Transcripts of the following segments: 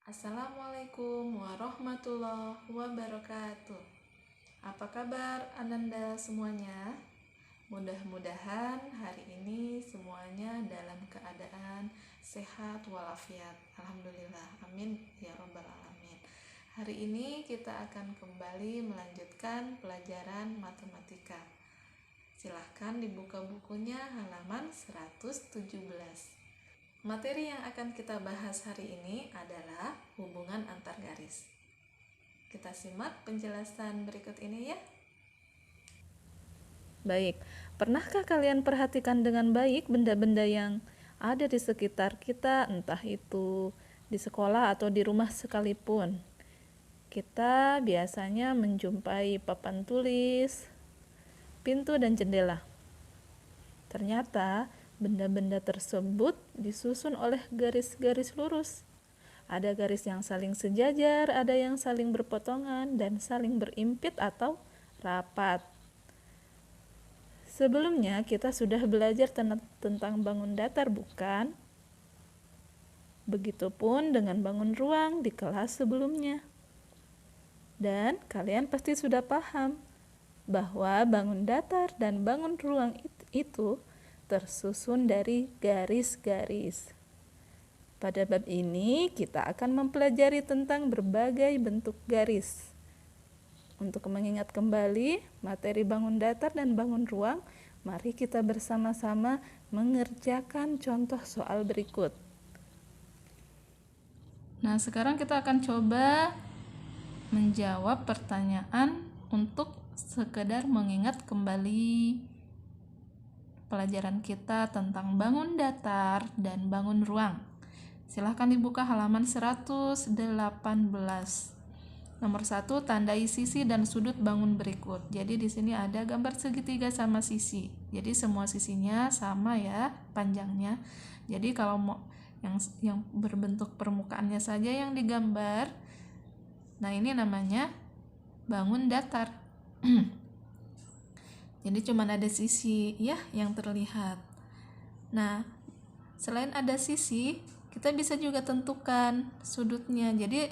Assalamualaikum warahmatullahi wabarakatuh. Apa kabar Ananda semuanya? Mudah-mudahan hari ini semuanya dalam keadaan sehat walafiat. Alhamdulillah, amin ya rabbal alamin. Hari ini kita akan kembali melanjutkan pelajaran matematika. Silahkan dibuka bukunya halaman 117. Materi yang akan kita bahas hari ini adalah hubungan antar garis. Kita simak penjelasan berikut ini ya. Baik, pernahkah kalian perhatikan dengan baik benda-benda yang ada di sekitar kita, entah itu di sekolah atau di rumah sekalipun? Kita biasanya menjumpai papan tulis, pintu, dan jendela. Ternyata benda-benda tersebut disusun oleh garis-garis lurus. Ada garis yang saling sejajar, ada yang saling berpotongan, dan saling berimpit atau rapat. Sebelumnya kita sudah belajar tentang bangun datar, bukan? Begitupun dengan bangun ruang di kelas sebelumnya. Dan kalian pasti sudah paham bahwa bangun datar dan bangun ruang itu tersusun dari garis-garis. Pada bab ini kita akan mempelajari tentang berbagai bentuk garis. Untuk mengingat kembali materi bangun datar dan bangun ruang, mari kita bersama-sama mengerjakan contoh soal berikut. Nah, sekarang kita akan coba menjawab pertanyaan untuk sekedar mengingat kembali pelajaran kita tentang bangun datar dan bangun ruang. Silahkan dibuka halaman 118. Nomor 1, tandai sisi dan sudut bangun berikut. Jadi di sini ada gambar segitiga sama sisi. Jadi semua sisinya sama ya panjangnya. Jadi kalau mau yang berbentuk permukaannya saja yang digambar, nah ini namanya bangun datar. Jadi cuma ada sisi ya yang terlihat. Nah, selain ada sisi, kita bisa juga tentukan sudutnya. Jadi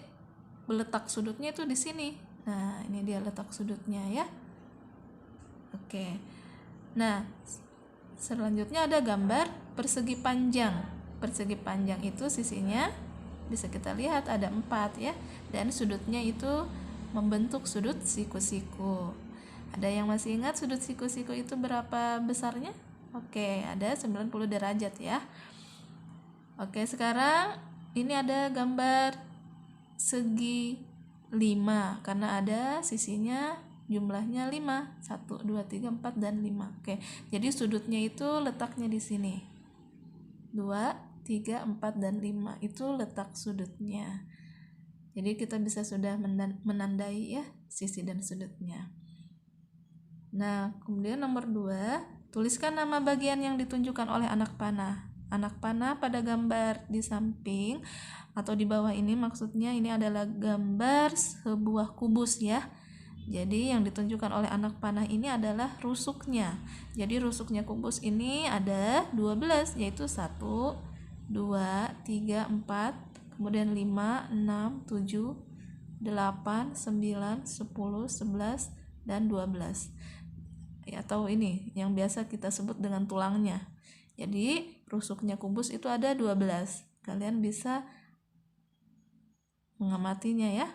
letak sudutnya itu di sini. Nah, ini dia letak sudutnya ya. Oke. Nah, selanjutnya ada gambar persegi panjang. Persegi panjang itu sisinya bisa kita lihat ada 4 ya. Dan sudutnya itu membentuk sudut siku-siku. Ada yang masih ingat sudut siku-siku itu berapa besarnya? Oke, ada 90 derajat ya. Oke, sekarang ini ada gambar segi 5 karena ada sisinya jumlahnya 5. 1 2 3 4 dan 5. Oke. Jadi sudutnya itu letaknya di sini. 2 3 4 dan 5 itu letak sudutnya. Jadi kita bisa sudah menandai ya sisi dan sudutnya. Nah, kemudian nomor 2, tuliskan nama bagian yang ditunjukkan oleh anak panah. Anak panah pada gambar di samping atau di bawah ini maksudnya ini adalah gambar sebuah kubus ya. Jadi yang ditunjukkan oleh anak panah ini adalah rusuknya. Jadi rusuknya kubus ini ada 12 yaitu 1, 2, 3, 4, kemudian 5, 6, 7, 8, 9, 10, 11, dan 12. Atau ini yang biasa kita sebut dengan tulangnya. Jadi rusuknya kubus itu ada 12. Kalian bisa mengamatinya ya.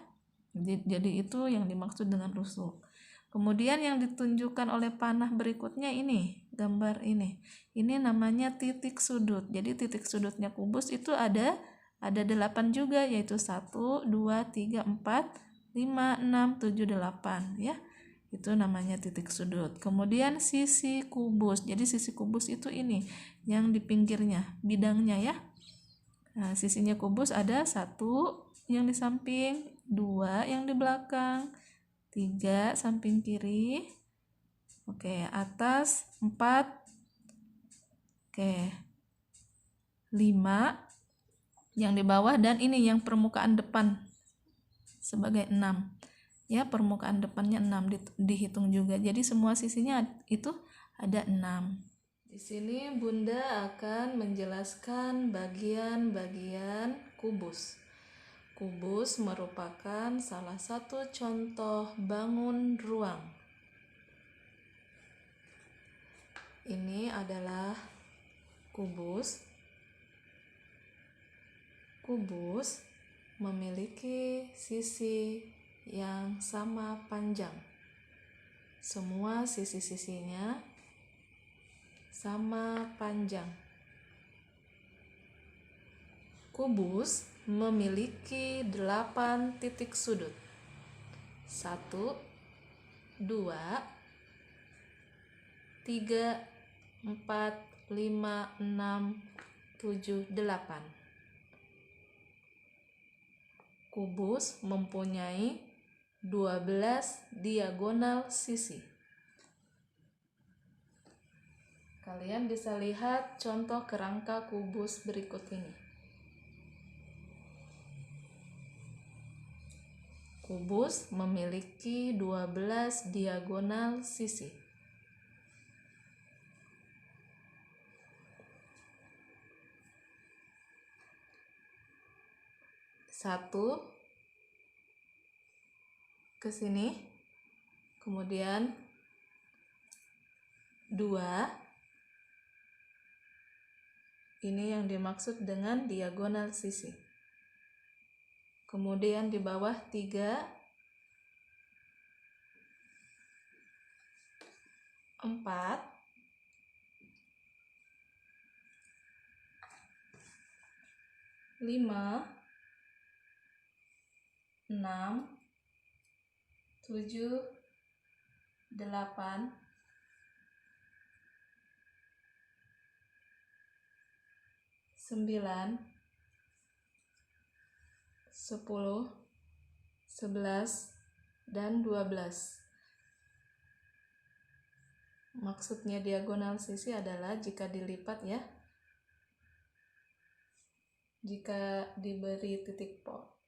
Jadi itu yang dimaksud dengan rusuk. Kemudian yang ditunjukkan oleh panah berikutnya ini, gambar ini. Ini namanya titik sudut. Jadi titik sudutnya kubus itu ada 8 juga yaitu 1, 2, 3, 4, 5, 6, 7, 8 ya. Itu namanya titik sudut. Kemudian sisi kubus. Jadi sisi kubus itu ini yang di pinggirnya, bidangnya ya. Nah, sisinya kubus ada 1 yang di samping, 2 yang di belakang, 3 samping kiri. Oke, atas 4. Oke. 5 yang di bawah dan ini yang permukaan depan sebagai 6. Ya, permukaan depannya 6 dihitung juga. Jadi semua sisinya itu ada 6. Di sini Bunda akan menjelaskan bagian-bagian kubus. Kubus merupakan salah satu contoh bangun ruang. Ini adalah kubus. Kubus memiliki sisi yang sama panjang. Semua sisi-sisinya sama panjang. Kubus memiliki 8 titik sudut. 1, 2, 3, 4, 5, 6, 7, 8. Kubus mempunyai 12 diagonal sisi. Kalian bisa lihat contoh kerangka kubus berikut ini. Kubus memiliki 12 diagonal sisi. Satu ke sini, kemudian 2. Ini yang dimaksud dengan diagonal sisi. Kemudian di bawah 3, 4, 5, 6, 7, 8, 9, 10, 11, dan 12. Maksudnya diagonal sisi adalah jika dilipat ya. Jika diberi titik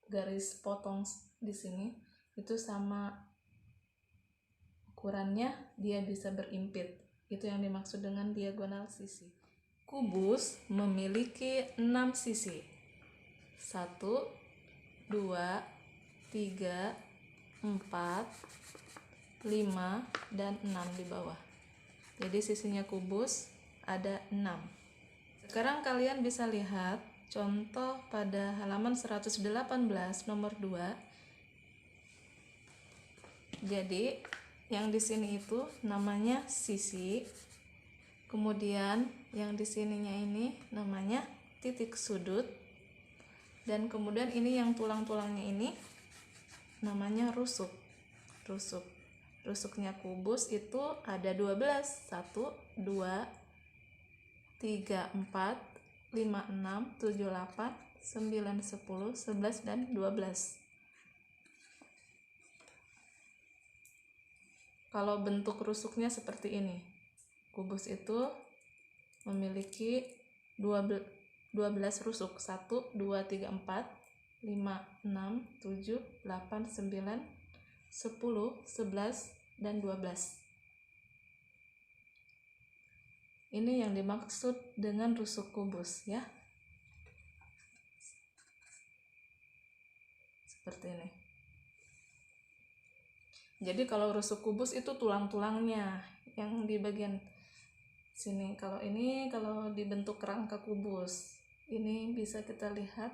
garis potong di sini, itu sama ukurannya, dia bisa berimpit. Itu yang dimaksud dengan diagonal sisi. Kubus memiliki 6 sisi. 1, 2, 3, 4, 5, dan 6 di bawah. Jadi sisinya kubus ada 6. Sekarang kalian bisa lihat contoh pada halaman 118 nomor 2. Jadi yang di sini itu namanya sisi. Kemudian yang di sininya ini namanya titik sudut. Dan kemudian ini yang tulang-tulangnya ini namanya rusuk. Rusuknya kubus itu ada 12. 1, 2, 3, 4, 5, 6, 7, 8, 9, 10, 11, dan 12. Kalau bentuk rusuknya seperti ini. Kubus itu memiliki 12 rusuk. 1, 2, 3, 4, 5, 6, 7, 8, 9, 10, 11, dan 12. Ini yang dimaksud dengan rusuk kubus ya. Seperti ini. Jadi kalau rusuk kubus itu tulang-tulangnya yang di bagian sini. Kalau ini kalau dibentuk kerangka kubus, ini bisa kita lihat.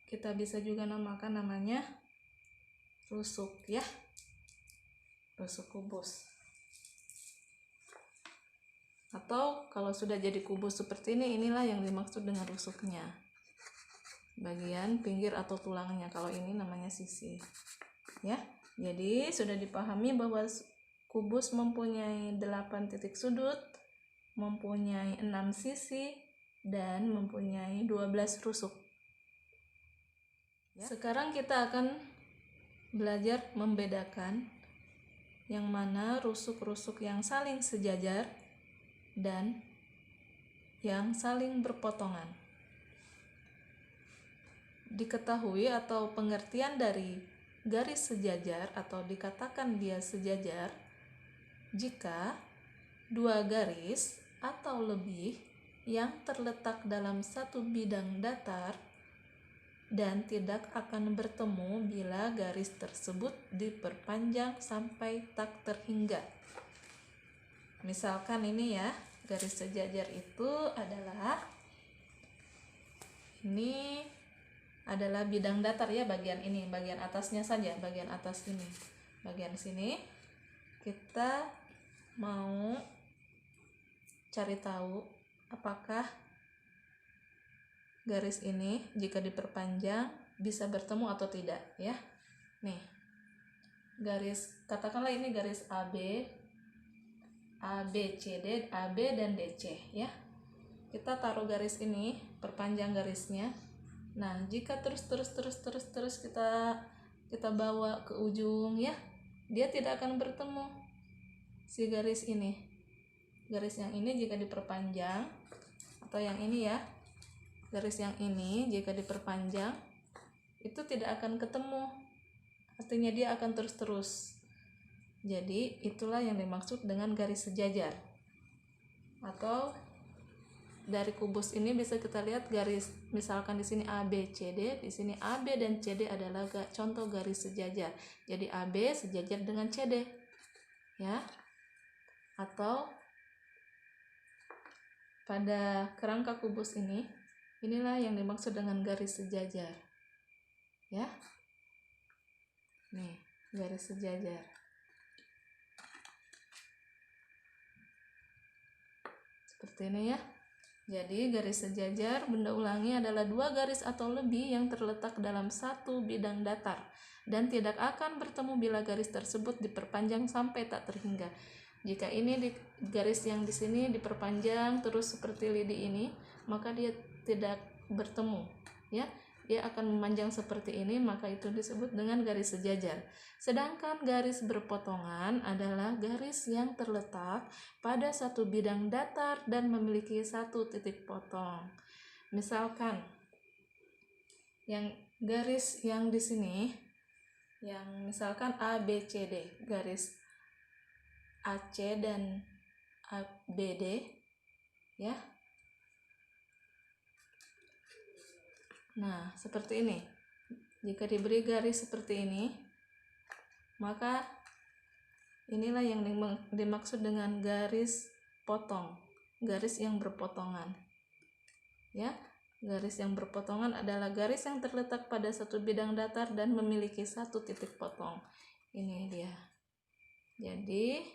Kita bisa juga namakan namanya rusuk ya. Rusuk kubus. Atau kalau sudah jadi kubus seperti ini, inilah yang dimaksud dengan rusuknya. Bagian pinggir atau tulangnya. Kalau ini namanya sisi. Ya. Jadi sudah dipahami bahwa kubus mempunyai 8 titik sudut, mempunyai 6 sisi, dan mempunyai 12 rusuk. Ya. Sekarang kita akan belajar membedakan yang mana rusuk-rusuk yang saling sejajar dan yang saling berpotongan. Diketahui atau pengertian dari garis sejajar atau dikatakan dia sejajar jika dua garis atau lebih yang terletak dalam satu bidang datar dan tidak akan bertemu bila garis tersebut diperpanjang sampai tak terhingga. Misalkan ini ya, garis sejajar itu adalah bidang datar ya, bagian ini, bagian atasnya saja, bagian atas ini. Bagian sini kita mau cari tahu apakah garis ini jika diperpanjang bisa bertemu atau tidak ya. Nih, garis, katakanlah ini garis AB, ABCD, AB dan DC ya. Kita taruh garis ini, perpanjang garisnya. Nah, jika terus kita bawa ke ujung ya, dia tidak akan bertemu si garis ini. Garis yang ini jika diperpanjang, atau yang ini ya, garis yang ini jika diperpanjang itu tidak akan ketemu, artinya dia akan terus. Jadi itulah yang dimaksud dengan garis sejajar. Atau dari kubus ini bisa kita lihat garis, misalkan di sini AB CD, di sini AB dan CD adalah contoh garis sejajar. Jadi AB sejajar dengan CD ya. Atau pada kerangka kubus ini, inilah yang dimaksud dengan garis sejajar ya. Nih, garis sejajar. Seperti ini ya. Jadi garis sejajar, benda ulangi, adalah dua garis atau lebih yang terletak dalam satu bidang datar dan tidak akan bertemu bila garis tersebut diperpanjang sampai tak terhingga. Jika ini garis yang di sini diperpanjang terus seperti lidi ini, maka dia tidak bertemu ya. Dia akan memanjang seperti ini, maka itu disebut dengan garis sejajar. Sedangkan garis berpotongan adalah garis yang terletak pada satu bidang datar dan memiliki satu titik potong. Misalkan yang garis yang di sini, yang misalkan ABCD, garis AC dan ABD ya. Nah, seperti ini. Jika diberi garis seperti ini, maka inilah yang dimaksud dengan garis potong, garis yang berpotongan. Ya, garis yang berpotongan adalah garis yang terletak pada satu bidang datar dan memiliki satu titik potong. Ini dia. Jadi,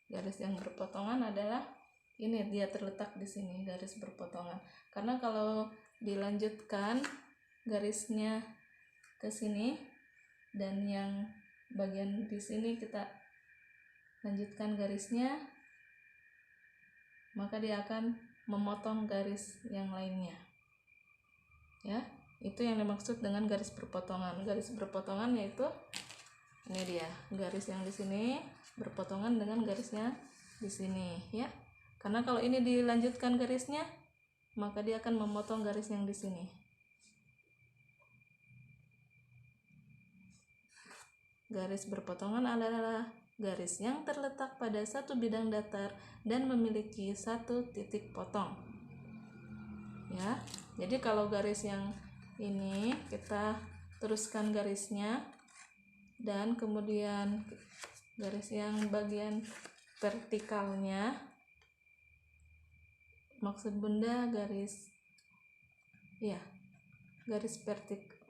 garis yang berpotongan adalah ini, dia terletak di sini, garis berpotongan. Karena kalau dilanjutkan garisnya ke sini dan yang bagian di sini kita lanjutkan garisnya, maka dia akan memotong garis yang lainnya. Ya, itu yang dimaksud dengan garis berpotongan. Garis berpotongan yaitu ini dia, garis yang di sini berpotongan dengan garisnya di sini ya. Karena kalau ini dilanjutkan garisnya, maka dia akan memotong garis yang di sini. Garis berpotongan adalah garis yang terletak pada satu bidang datar dan memiliki satu titik potong. Ya, jadi kalau garis yang ini kita teruskan garisnya, dan kemudian garis yang bagian vertikalnya, maksud bunda garis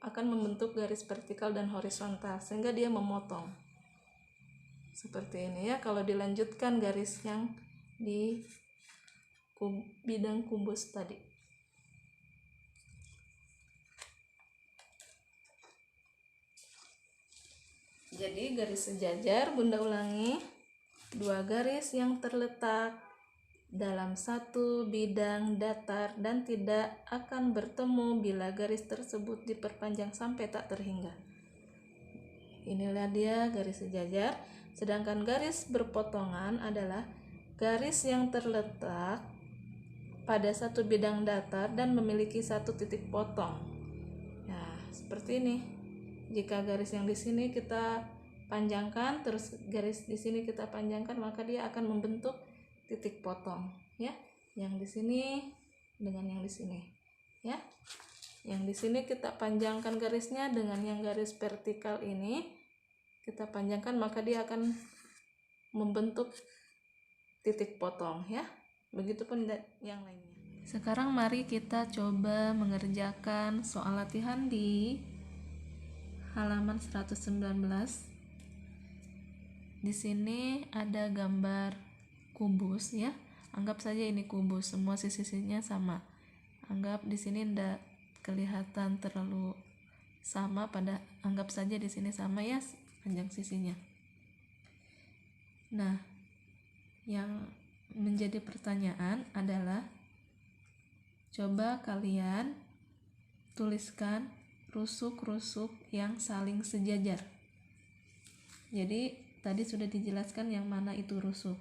akan membentuk garis vertikal dan horizontal sehingga dia memotong seperti ini ya. Kalau dilanjutkan garis yang di bidang kubus tadi. Jadi garis sejajar, bunda ulangi, dua garis yang terletak dalam satu bidang datar dan tidak akan bertemu bila garis tersebut diperpanjang sampai tak terhingga. Inilah dia garis sejajar. Sedangkan garis berpotongan adalah garis yang terletak pada satu bidang datar dan memiliki satu titik potong. Nah, seperti ini. Jika garis yang di sini kita panjangkan, terus garis di sini kita panjangkan, maka dia akan membentuk titik potong ya, yang di sini dengan yang di sini ya. Yang di sini kita panjangkan garisnya dengan yang garis vertikal ini kita panjangkan, maka dia akan membentuk titik potong ya. Begitupun yang lainnya. Sekarang mari kita coba mengerjakan soal latihan di halaman 119. Di sini ada gambar kubus ya. Anggap saja ini kubus, semua sisi-sisinya sama. Anggap di sini tidak kelihatan terlalu sama, anggap saja di sini sama ya panjang sisinya. Nah, yang menjadi pertanyaan adalah coba kalian tuliskan rusuk-rusuk yang saling sejajar. Jadi tadi sudah dijelaskan yang mana itu rusuk.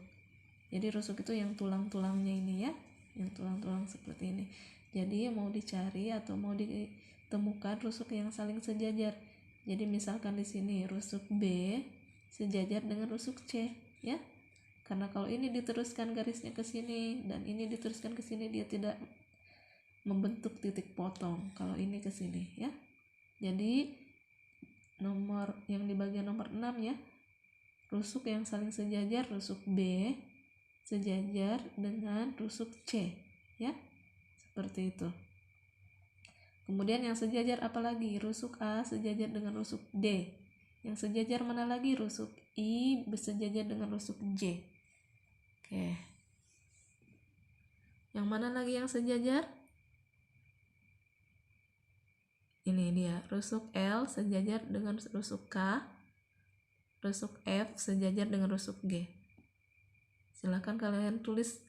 Jadi rusuk itu yang tulang-tulangnya ini ya, yang tulang-tulang seperti ini. Jadi mau dicari atau mau ditemukan rusuk yang saling sejajar. Jadi misalkan di sini rusuk B sejajar dengan rusuk C ya. Karena kalau ini diteruskan garisnya ke sini dan ini diteruskan ke sini, dia tidak membentuk titik potong kalau ini ke sini ya. Jadi nomor yang di bagian nomor 6 ya. Rusuk yang saling sejajar, rusuk B sejajar dengan rusuk C ya. Seperti itu. Kemudian yang sejajar apalagi? Rusuk A sejajar dengan rusuk D. Yang sejajar mana lagi? Rusuk I bersejajar dengan rusuk J. Oke. Yang mana lagi yang sejajar? Ini dia, rusuk L sejajar dengan rusuk K. Rusuk F sejajar dengan rusuk G. Silahkan kalian tulis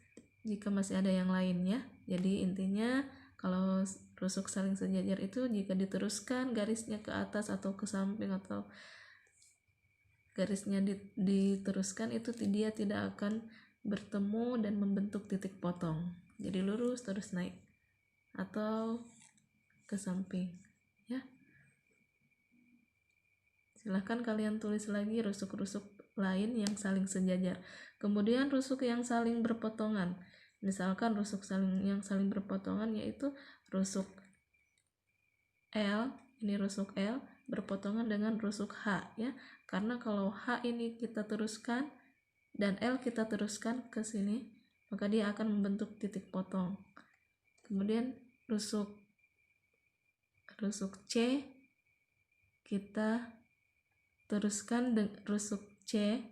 jika masih ada yang lainnya. Jadi intinya kalau rusuk saling sejajar itu jika diteruskan garisnya ke atas atau ke samping atau garisnya diteruskan itu dia tidak akan bertemu dan membentuk titik potong. Jadi lurus terus naik atau ke samping ya. Silahkan kalian tulis lagi rusuk-rusuk lain yang saling sejajar. Kemudian rusuk yang saling berpotongan. Misalkan rusuk yang saling berpotongan yaitu rusuk L, ini rusuk L berpotongan dengan rusuk H ya. Karena kalau H ini kita teruskan dan L kita teruskan ke sini, maka dia akan membentuk titik potong. Kemudian rusuk C kita teruskan rusuk C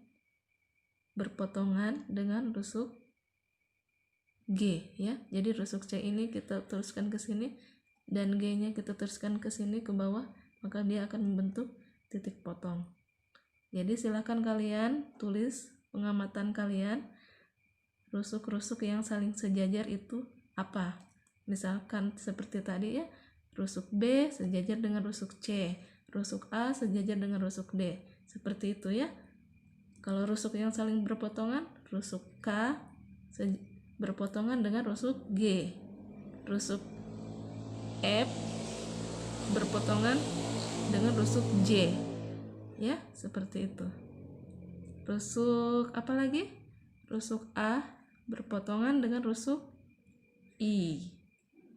berpotongan dengan rusuk G ya. Jadi rusuk C ini kita teruskan ke sini dan G-nya kita teruskan ke sini ke bawah, maka dia akan membentuk titik potong. Jadi silakan kalian tulis pengamatan kalian, rusuk-rusuk yang saling sejajar itu apa. Misalkan seperti tadi ya, rusuk B sejajar dengan rusuk C, rusuk A sejajar dengan rusuk D. Seperti itu ya. Kalau rusuk yang saling berpotongan, rusuk K berpotongan dengan rusuk G, rusuk F berpotongan dengan rusuk J ya, seperti itu. Rusuk apa lagi? Rusuk A berpotongan dengan rusuk I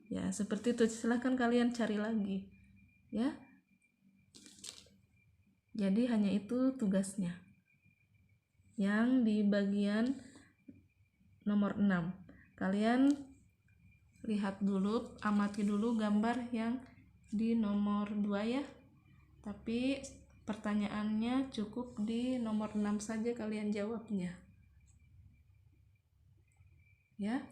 ya, seperti itu. Silahkan kalian cari lagi ya. Jadi hanya itu tugasnya yang di bagian nomor 6. Kalian lihat dulu, amati dulu gambar yang di nomor 2 ya. Tapi pertanyaannya cukup di nomor 6 saja kalian jawabnya. Ya.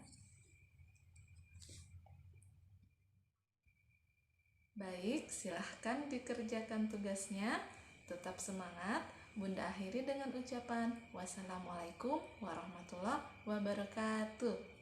Baik, silahkan dikerjakan tugasnya. Tetap semangat. Bunda akhiri dengan ucapan wassalamualaikum warahmatullahi wabarakatuh.